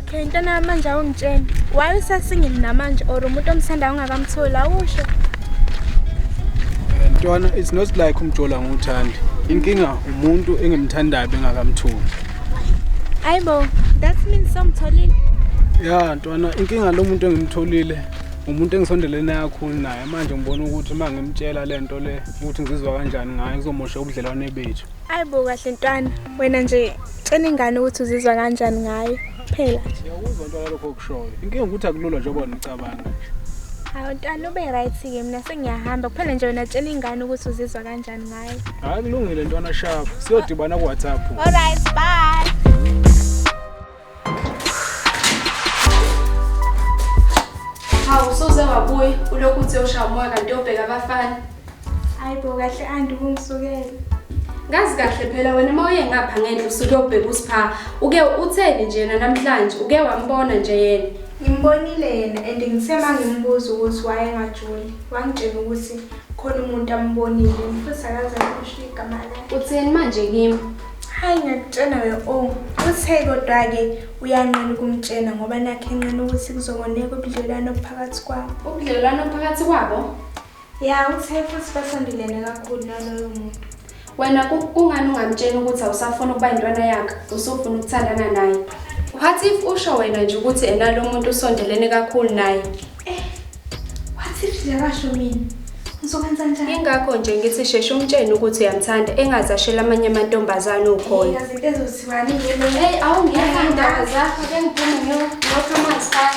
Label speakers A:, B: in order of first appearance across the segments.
A: Okay, ntana manje awungitsheni. Why usasingile namanje or umuntu omthanda ungakamtholi awusho?
B: Ntwana, it's not like umjola nguthandi. Inkinga umuntu engimthandayo bengakamtholi.
A: Ayibo, that means somtholile.
B: Yeah, ntwana, inkinga lo muntu engimtholile umuntu engisondelene kakhulu naye. Manje ngibona ukuthi mangimtshela lento le ukuthi ngizizwa kanjani ngayo kuzomosha ubudlelwane bethu.
A: Ayibo kahle ntwana, wena nje tshela ingane ukuthi uzizwa kanjani ngayo. Phela.
B: Ngiyakuzwa ntwana lokho okushoyo. Inkinga ukuthi akulula njengoba nicabanga.
A: Hawu ntwana ube right ke mina sengiyahamba kuphela nje wena tshela ingane ukuthi uzizwa kanjani ngayo.
B: Hayi kulungile ntwana sharp. Siyodibana ku WhatsApp.
A: All right, bye.
C: Hawu soze wabuya ulokhu uthi ushaya umoya kanti ubheka abafana.
A: Hayibo kahle andi kungisukela.
C: Ngazi kahle phela wena mawuye ngapha ngendlu usuke ubheka usipha. Uke utheni nje namhlanje uke wambona nje yena.
A: Ngimbonile yena and ngisema ngimbuza ukuthi wayengajuli. Wangitshela ukuthi khona umuntu ambonile futhi akaze akusho igama lakhe.
C: Utheni manje kimi?
A: Hayi ngiyakutshela we uthe kodwa ke uyanqena ukumtshela ngoba nakhe enqena ukuthi kuzokoneka ubudlelwano phakathi kwabo.
C: Ubudlelwano phakathi kwabo?
A: Ya uthe futhi basondelene kakhulu naloyo muntu.
C: Wena kungani ungamtshela ukuthi awusafuna ukuba intwana yakhe usufuna ukuthandana naye? What if usho wena nje ukuthi enalo umuntu usondelene kakhulu naye?
A: What if yakasho mina? Ngizokwenza njani?
C: Ingakho nje ngithi sheshe umtshene ukuthi uyamthanda engazashela amanye amantombazane ukhona.
A: Yazi ezothiwani ngelo.
C: Hey, awungiyahamba zakho ke ngiphume ngiyokha amanzi khaya.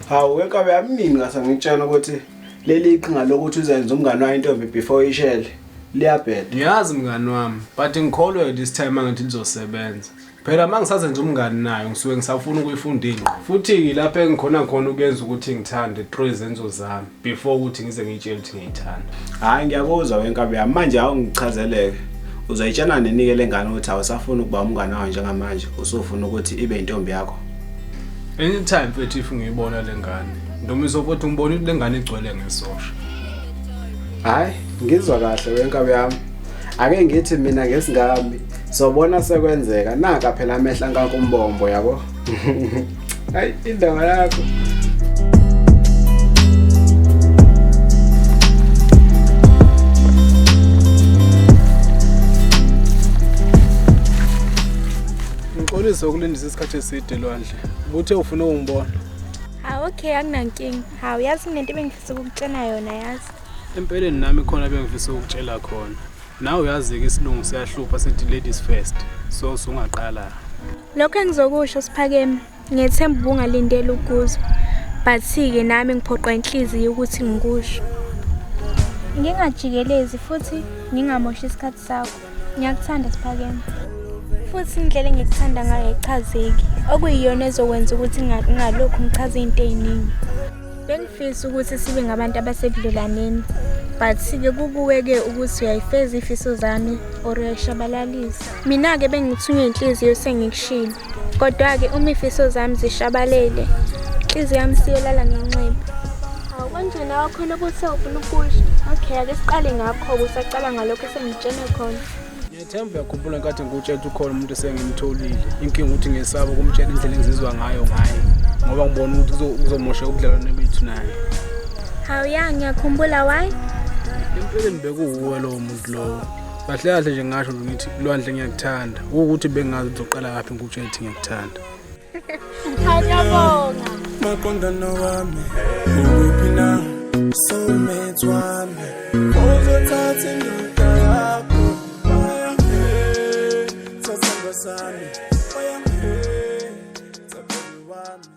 D: Hawu wenkabe yamini ngase ngitshela ukuthi leli iqhinga lokuthi uzenze umngane wayo intombi before ishele liyabheda.
B: Ngiyazi mngani wami, but ngikholwa this time angithi lizosebenza. Phela mangisazenza umngane nayo ngisuke ngisafuna ukuyifunda ingqo. Futhi lapha engikhona khona ukuyenza ukuthi ngithande through izenzo zami before ukuthi ngize ngitshele ukuthi ngiyithanda.
D: Hayi ngiyakuzwa wenkabe yami manje awungichazeleke. Uzayitshana nenike lengane ukuthi awusafuna ukuba umngane wayo njengamanje usufuna ukuthi ibe intombi yakho.
B: Anytime mfethu if ngiyibona lengane ndomiso futhi ngibona ukuthi lengane igcwele ngesosha.
D: Hayi ngizwa kahle wenkabe yami. Ake ngithi mina ngesingami sobona sekwenzeka naka phela amehla nkakumbombo yabo. Hayi indaba yakho.
B: Ngixolisa ukulindisa isikhathi eside lwandle. Ubuthe ufuna ungibona.
A: Hawu okay akunankinga. Hawu yazi nento ebengifisa ukukutshela yona yazi.
B: Empeleni nami khona bengifisa ukutshela khona. Nawe uyazi ke isilungu siyahlupha sithi ladies first. So sungaqala.
A: Lokho engizokusho siphakeme. Ngiyethemba ubungalindela ukuzwa. But ke nami ngiphoqwa inhliziyo ukuthi ngikusho. Ngingajikelezi futhi ngingamoshi isikhathi sakho. Ngiyakuthanda siphakeme. Futhi indlela engikuthanda ngayo ichazeki. Okuyiyona ezokwenza ukuthi ngalokho ngichaze into eziningi. Bengifisa ukuthi sibe ngabantu abasebudlelaneni. But sike kukuweke ukuthi uyayifeza ifiso zami or uyashabalalisa. Mina ke bengithunywe inhliziyo sengikushila. Kodwa ke uma ifiso zami zishabalele, inhliziyo yami siyolala ngenxeba. Hawu konje nawe khona ukuthi ufuna ukusho. Okay ake siqale ngakho usacala ngalokho esengitshene khona.
B: Ngiyethemba uyakhumbula nkathi ngikutshela ukuthi ukhona umuntu esengimtholile. Inkinga ukuthi ngesaba ukumtshela indlela engizizwa ngayo ngaye. Ngoba ngibona ukuthi uzomosha ubudlelwane bethu naye.
A: Hawu ya ngiyakhumbula why?
B: Empeleni bekuwuwe lo muntu lo. Kahle kahle nje ngasho ngithi lwandle ngiyakuthanda. Ukuthi bengazi uzoqala laphi ngikutshela ukuthi ngiyakuthanda.
A: Ngiyabonga.
E: Maqondana wami uphi na soulmate wami uzothatha indoda yakho baya thatha ngosami baya thatha wami